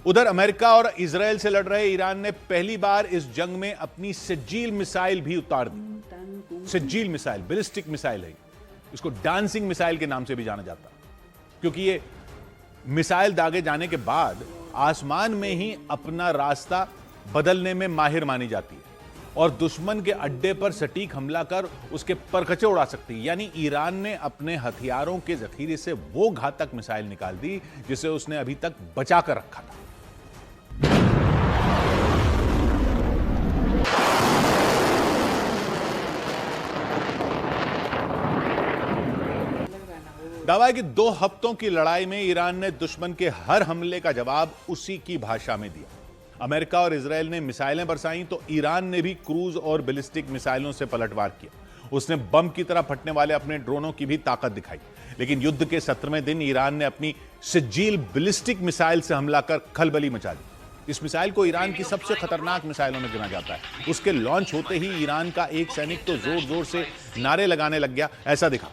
उधर अमेरिका और इजराइल से लड़ रहे ईरान ने पहली बार इस जंग में अपनी सज्जील मिसाइल भी उतार दी। सज्जील मिसाइल बैलिस्टिक मिसाइल है, इसको डांसिंग मिसाइल के नाम से भी जाना जाता है, क्योंकि ये मिसाइल दागे जाने के बाद आसमान में ही अपना रास्ता बदलने में माहिर मानी जाती है और दुश्मन के अड्डे पर सटीक हमला कर उसके परखचे उड़ा सकती है। यानी ईरान ने अपने हथियारों के जखीरे से वो घातक मिसाइल निकाल दी जिसे उसने अभी तक बचा कर रखा था। दावा है कि 2 हफ्तों की लड़ाई में ईरान ने दुश्मन के हर हमले का जवाब उसी की भाषा में दिया। अमेरिका और इजराइल ने मिसाइलें बरसाई तो ईरान ने भी क्रूज और बैलिस्टिक मिसाइलों से पलटवार किया। उसने बम की तरह फटने वाले अपने ड्रोनों की भी ताकत दिखाई। लेकिन युद्ध के 17वें दिन ईरान ने अपनी सज्जील बैलिस्टिक मिसाइल से हमला कर खलबली मचा दी। इस मिसाइल को ईरान की सबसे खतरनाक मिसाइलों में गिना जाता है। उसके लॉन्च होते ही ईरान का एक सैनिक तो जोर जोर से नारे लगाने लग गया। ऐसा दिखा।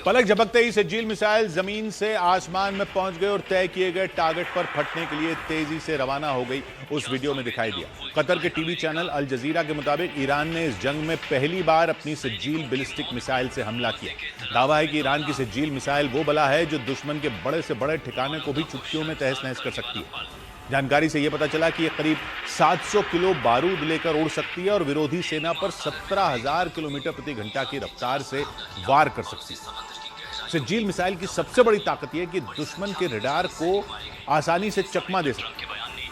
पलक झपकते ही सज्जील मिसाइल जमीन से आसमान में पहुंच गए और तय किए गए टारगेट पर फटने के लिए तेजी से रवाना हो गई। उस वीडियो में दिखाई दिया। कतर के टीवी चैनल अल जजीरा के मुताबिक ईरान ने इस जंग में पहली बार अपनी सज्जील बैलिस्टिक मिसाइल से हमला किया। दावा है कि ईरान की सज्जील मिसाइल वो बला है जो दुश्मन के बड़े से बड़े ठिकाने को भी चुटकियों में तहस नहस कर सकती है। जानकारी से यह पता चला कि यह करीब 700 किलो बारूद लेकर उड़ सकती है और विरोधी सेना पर 17,000 किलोमीटर प्रति घंटा की रफ्तार से वार कर सकती है। सज्जील मिसाइल की सबसे बड़ी ताकत यह है कि दुश्मन के रडार को आसानी से चकमा दे सकती है,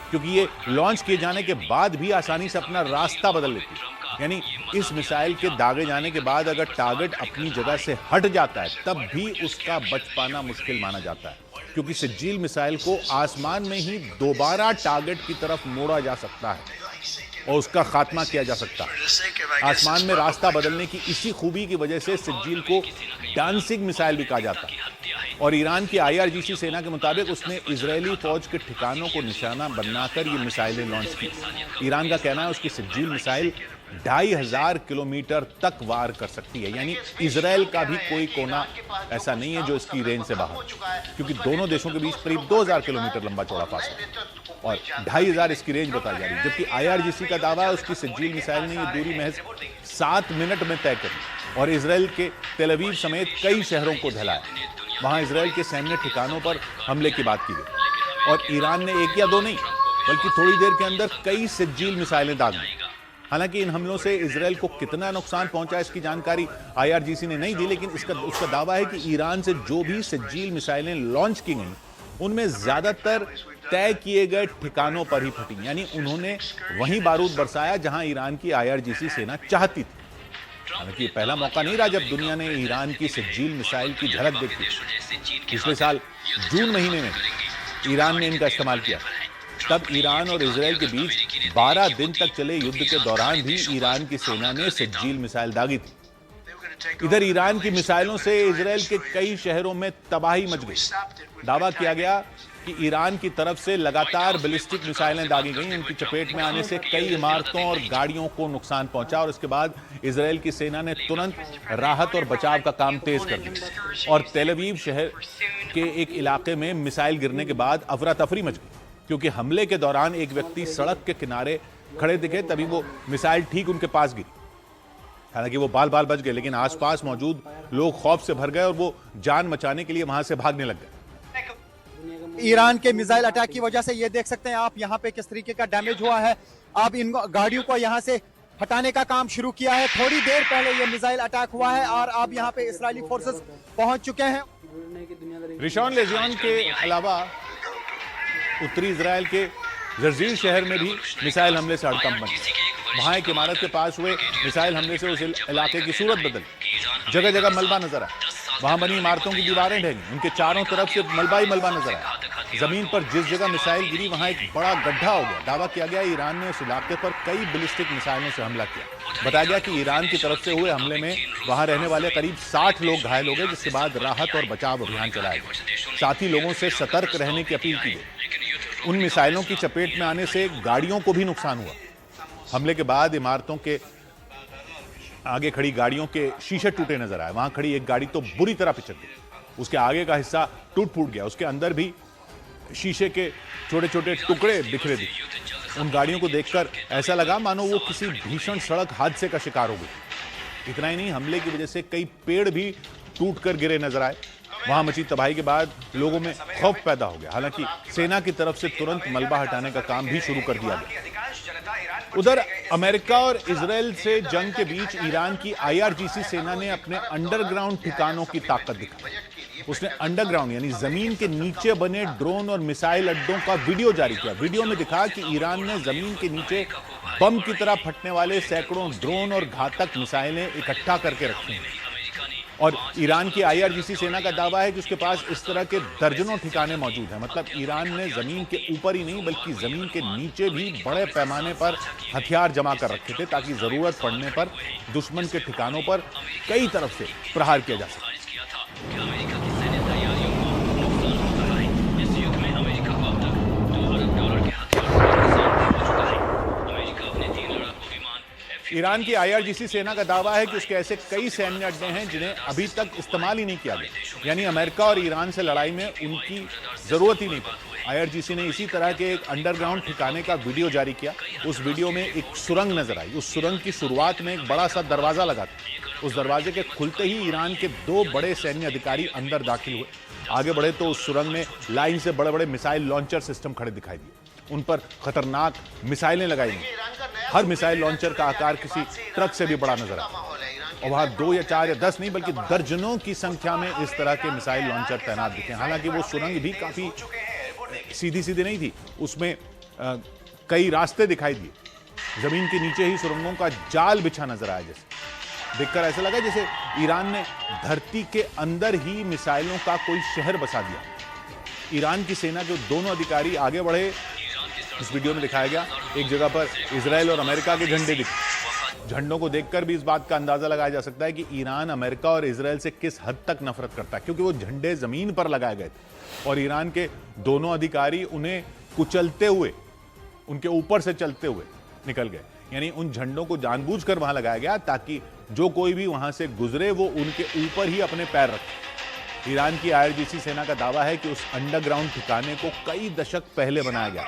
क्योंकि ये लॉन्च किए जाने के बाद भी आसानी से अपना रास्ता बदल लेती है। यानी इस मिसाइल के दागे जाने के बाद अगर टारगेट अपनी जगह से हट जाता है तब भी उसका बच पाना मुश्किल माना जाता है, क्योंकि सज्जील मिसाइल को आसमान में ही दोबारा टारगेट की तरफ मोड़ा जा सकता है और उसका खात्मा किया जा सकता है। आसमान में रास्ता बदलने की इसी खूबी की वजह से सज्जील को डांसिंग मिसाइल भी कहा जाता है। और ईरान की IRGC सेना के मुताबिक उसने इजरायली फौज के ठिकानों को निशाना बनाकर ये मिसाइलें लॉन्च की। ईरान का कहना है उसकी सज्जील मिसाइल 2,500 किलोमीटर तक वार कर सकती है। यानी इजराइल का भी कोई कोना ऐसा नहीं है जो इसकी रेंज से बाहर, क्योंकि दोनों देशों के बीच करीब 2,000 किलोमीटर लंबा चौड़ा फासला है और 2,500 इसकी रेंज बताई जा रही है। जबकि IRGC का दावा है उसकी सज्जील मिसाइल ने ये दूरी महज 7 मिनट में तय करी और इजराइल के तेल अवीव समेत कई शहरों को ढलाया। वहां इजराइल के सैन्य ठिकानों पर हमले की बात की गई और ईरान ने 1 या 2 नहीं बल्कि थोड़ी देर के अंदर कई सज्जील मिसाइलें दाग दी। हालांकि इन हमलों से इजराइल को कितना नुकसान पहुंचा इसकी जानकारी IRGC ने नहीं दी, लेकिन उसका दावा है कि ईरान से जो भी सज्जील मिसाइलें लॉन्च की गई उनमें ज्यादातर तय किए गए ठिकानों पर ही फटी। यानी उन्होंने वहीं बारूद बरसाया जहां ईरान की IRGC सेना चाहती थी। हालांकि पहला मौका नहीं रहा जब दुनिया ने ईरान की सज्जील मिसाइल की झलक देखी। पिछले साल जून महीने में ईरान ने इनका इस्तेमाल किया। तब ईरान और इजराइल के बीच 12 दिन तक चले युद्ध के दौरान भी ईरान की सेना ने सज्जील मिसाइल दागी थी। इधर ईरान की मिसाइलों से इजराइल के कई शहरों में तबाही मच गई। दावा किया गया कि ईरान की तरफ से लगातार बैलिस्टिक मिसाइलें दागी गईं। उनकी चपेट में आने से कई इमारतों और गाड़ियों को नुकसान पहुंचा और इसके बाद इजराइल की सेना ने तुरंत राहत और बचाव का काम तेज कर दिया और तेल अवीव शहर के एक इलाके में मिसाइल गिरने के बाद अफरा तफरी मच गई, क्योंकि हमले के दौरान एक व्यक्ति सड़क के किनारे खड़े दिखे, तभी वो मिसाइल ठीक उनके पास गिरी। हालांकि वो बाल बाल बच गए, लेकिन आसपास मौजूद लोग खौफ से भर गए और वो जान बचाने के लिए वहां से भागने लग गए। ईरान के मिसाइल अटैक की वजह से ये देख सकते हैं आप यहाँ पे किस तरीके का डैमेज हुआ है। अब इन गाड़ियों को यहाँ से हटाने का काम शुरू किया है। थोड़ी देर पहले ये मिसाइल अटैक हुआ है और अब यहाँ पे इस्राएली फोर्सेस पहुंच चुके हैं। रिशॉन लेजियन के अलावा उत्तरी इजराइल के जर्जीर शहर में भी मिसाइल हमले से हड़कंप मच गया। वहां एक इमारत के पास हुए मिसाइल हमले से उस इलाके की सूरत बदली। जगह जगह मलबा नजर आया। वहां बनी इमारतों की दीवारें ढह गई। उनके चारों तरफ से मलबा ही मलबा नजर आया। जमीन पर जिस जगह मिसाइल गिरी वहां एक बड़ा गड्ढा हो गया। दावा किया गया ईरान ने उस इलाके पर कई बैलिस्टिक मिसाइलों से हमला किया। बताया गया कि ईरान की तरफ से हुए हमले में वहां रहने वाले करीब 60 लोग घायल हो गए, जिसके बाद राहत और बचाव अभियान चलाया गया। साथ ही लोगों से सतर्क रहने की अपील की गई। उन मिसाइलों की चपेट में आने से गाड़ियों को भी नुकसान हुआ। हमले के बाद इमारतों के आगे खड़ी गाड़ियों के शीशे टूटे नजर आए। वहां खड़ी एक गाड़ी तो बुरी तरह पिचक गई, उसके आगे का हिस्सा टूट फूट गया, उसके अंदर भी शीशे के छोटे छोटे टुकड़े बिखरे दिखे। उन गाड़ियों को देखकर ऐसा लगा मानो वो किसी भीषण सड़क हादसे का शिकार हो गई। इतना ही नहीं, हमले की वजह से कई पेड़ भी टूट कर गिरे नजर आए। वहां मची तबाही के बाद लोगों में खौफ पैदा हो गया। हालांकि सेना की तरफ से तुरंत मलबा हटाने का काम भी शुरू कर दिया गया। उधर अमेरिका और इजराइल से जंग के बीच ईरान की IRGC सेना ने अपने अंडरग्राउंड ठिकानों की ताकत दिखाई। उसने अंडरग्राउंड यानी जमीन के नीचे बने ड्रोन और मिसाइल अड्डों का वीडियो जारी किया। वीडियो में दिखा कि ईरान ने जमीन के नीचे बम की तरह फटने वाले सैकड़ों ड्रोन और घातक मिसाइलें इकट्ठा करके रखी हैं। और ईरान की IRGC सेना का दावा है कि उसके पास इस तरह के दर्जनों ठिकाने मौजूद हैं। मतलब ईरान ने जमीन के ऊपर ही नहीं बल्कि जमीन के नीचे भी बड़े पैमाने पर हथियार जमा कर रखे थे ताकि जरूरत पड़ने पर दुश्मन के ठिकानों पर कई तरफ से प्रहार किया जा सके। ईरान की IRGC सेना का दावा है कि उसके ऐसे कई सैन्य अड्डे हैं जिन्हें अभी तक इस्तेमाल ही नहीं किया गया, यानी अमेरिका और ईरान से लड़ाई में उनकी जरूरत ही नहीं पड़ी। IRGC ने इसी तरह के एक अंडरग्राउंड ठिकाने का वीडियो जारी किया। उस वीडियो में एक सुरंग नजर आई। उस सुरंग की शुरुआत में एक बड़ा सा दरवाजा लगा था। उस दरवाजे के खुलते ही ईरान के 2 बड़े सैन्य अधिकारी अंदर दाखिल हुए। आगे बढ़े तो उस सुरंग में लाइन से बड़े बड़े मिसाइल लॉन्चर सिस्टम खड़े दिखाई दिए। उन पर खतरनाक मिसाइलें लगाई गई। हर मिसाइल लॉन्चर का आकार किसी ट्रक से भी बड़ा नजर आता। और वहां 2 या 4 या 10 नहीं बल्कि दर्जनों की संख्या में इस तरह के मिसाइल लॉन्चर तैनात दिखे। हालांकि वो सुरंग भी काफी सीधी सीधी नहीं थी, उसमें कई रास्ते दिखाई दिए। जमीन के नीचे ही सुरंगों का जाल बिछा नजर आया। जैसे देखकर ऐसा लगा जैसे ईरान ने धरती के अंदर ही मिसाइलों का कोई शहर बसा दिया। ईरान की सेना के दोनों अधिकारी आगे बढ़े। इस वीडियो में दिखाया गया एक जगह पर इजराइल और अमेरिका के झंडे दिखे। झंडों को देखकर भी इस बात का अंदाजा लगाया जा सकता है कि ईरान अमेरिका और इजराइल से किस हद तक नफरत करता है, क्योंकि वो झंडे जमीन पर लगाए गए थे और ईरान के दोनों अधिकारी उन्हें कुचलते हुए, उनके ऊपर से चलते हुए निकल गए। यानी उन झंडों को जानबूझकर वहां लगाया गया ताकि जो कोई भी वहां से गुजरे वो उनके ऊपर ही अपने पैर रखे। ईरान की IRGC सेना का दावा है कि उस अंडरग्राउंड ठिकाने को कई दशक पहले बनाया गया,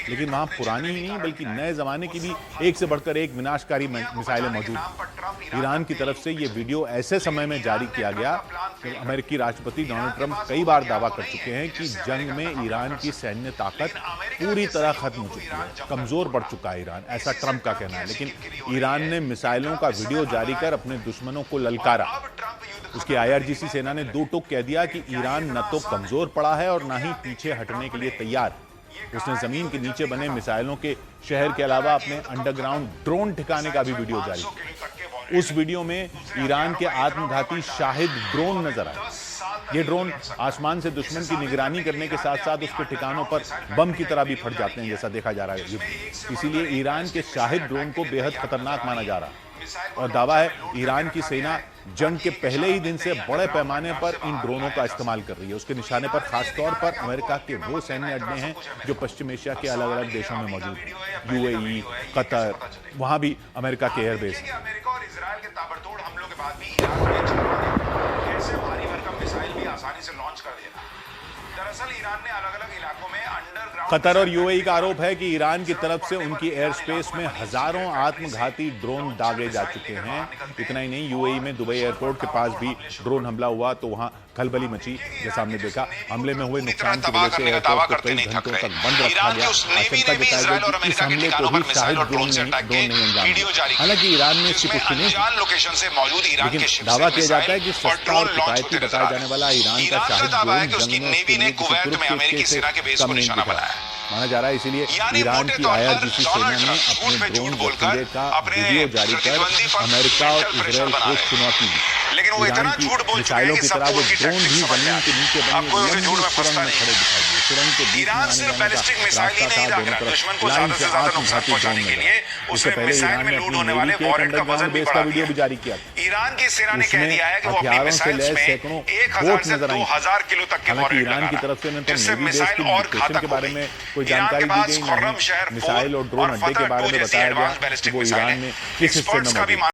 लेकिन वहां पुरानी ही नहीं बल्कि नए जमाने की भी एक से बढ़कर एक विनाशकारी मिसाइलें मौजूद हैं। ईरान की तरफ से यह वीडियो ऐसे समय में जारी किया गया जब अमेरिकी राष्ट्रपति डोनाल्ड ट्रंप कई बार दावा कर चुके हैं कि जंग में ईरान की सैन्य ताकत पूरी तरह खत्म हो चुकी है, कमजोर पड़ चुका है ईरान, ऐसा ट्रंप का कहना है। लेकिन ईरान ने मिसाइलों का वीडियो जारी कर अपने दुश्मनों को ललकारा। उसकी IRGC सेना ने 2 टूक कह दिया कि ईरान न तो कमजोर पड़ा है और न ही पीछे हटने के लिए तैयार। उसने जमीन के नीचे बने मिसाइलों के शहर के अलावा अपने अंडरग्राउंड ड्रोन ठिकाने का भी वीडियो जारी किया। उस वीडियो में ईरान के आत्मघाती शाहिद ड्रोन नजर आए। ये ड्रोन आसमान से दुश्मन की निगरानी करने के साथ साथ उसके ठिकानों पर बम की तरह भी फट जाते हैं, जैसा देखा जा रहा है। इसीलिए ईरान के शाहिद ड्रोन को बेहद खतरनाक माना जा रहा है और दावा है ईरान की सेना जंग के पहले ही दिन से बड़े पैमाने पर इन ड्रोनों का इस्तेमाल कर रही है। उसके निशाने पर खासतौर पर अमेरिका के वो सैन्य अड्डे हैं जो पश्चिम एशिया के अलग अलग देशों में मौजूद हैं। UAE, कतर, वहां भी अमेरिका के एयरबेस हैं। अमेरिका और इजराइल के ताबड़तोड़ हमलों के बाद भी ईरान ने कैसे भारी भरकम मिसाइल भी आसानी से लॉन्च कर दिया। दरअसल ईरान ने अलग अलग इलाकों में अंडरग्राउंड कतर और UAE का आरोप है कि ईरान की तरफ से उनकी एयर स्पेस में हजारों आत्मघाती ड्रोन दागे जा चुके हैं। इतना ही नहीं, UAE में दुबई एयरपोर्ट के पास भी ड्रोन हमला हुआ तो वहां खलबली मची। जैसा हमने देखा, हमले में हुए नुकसान की वजह से एयरपोर्ट को कई घंटों तक बंद रखा गया। आशंका जताई गई कि इस हमले को भी शायद ड्रोन नहीं अंजाम दिया। हालांकि ईरान ने इसकी पुष्टि नहीं की, लेकिन दावा किया जाता है कि सस्ता और किफायती बताया जाने वाला ईरान का शाहिद ड्रोन जंग में उसके लिए कुवैत में अमेरिकी सेना के बेस को निशाना बनाया माना जा रहा है। इसीलिए ईरान की IRGC सेना ने अपने ड्रोन जखीरे का वीडियो जारी कर अमेरिका और इजराइल को चुनौती दी। लेकिन वो इतना झूठ बोल चुके हैं कि सबको उनकी टैक्टिक समझ में आ गई। अब कोई उनके झूठ में फंसता नहीं। ईरान सिर्फ बैलिस्टिक मिसाइल ही नहीं दाग रहा, दुश्मन को ज्यादा से ज्यादा नुकसान पहुंचाने के लिए उसने मिसाइल में लोड होने वाले वॉरेट का वजन भी बढ़ा दिया। ईरान की सेना ने कह दिया है कि वो अपनी मिसाइल्स में 1000 से 2000 किलो तक के वॉरेट लगा रहा है, जिससे मिसाइल और घातक हो गई। ईरान के पास खुर्रम शहर 4 और फतह 2 जैसी एडवांस बैलिस्टिक मिसाइल है। एक्सपर्ट्स का भी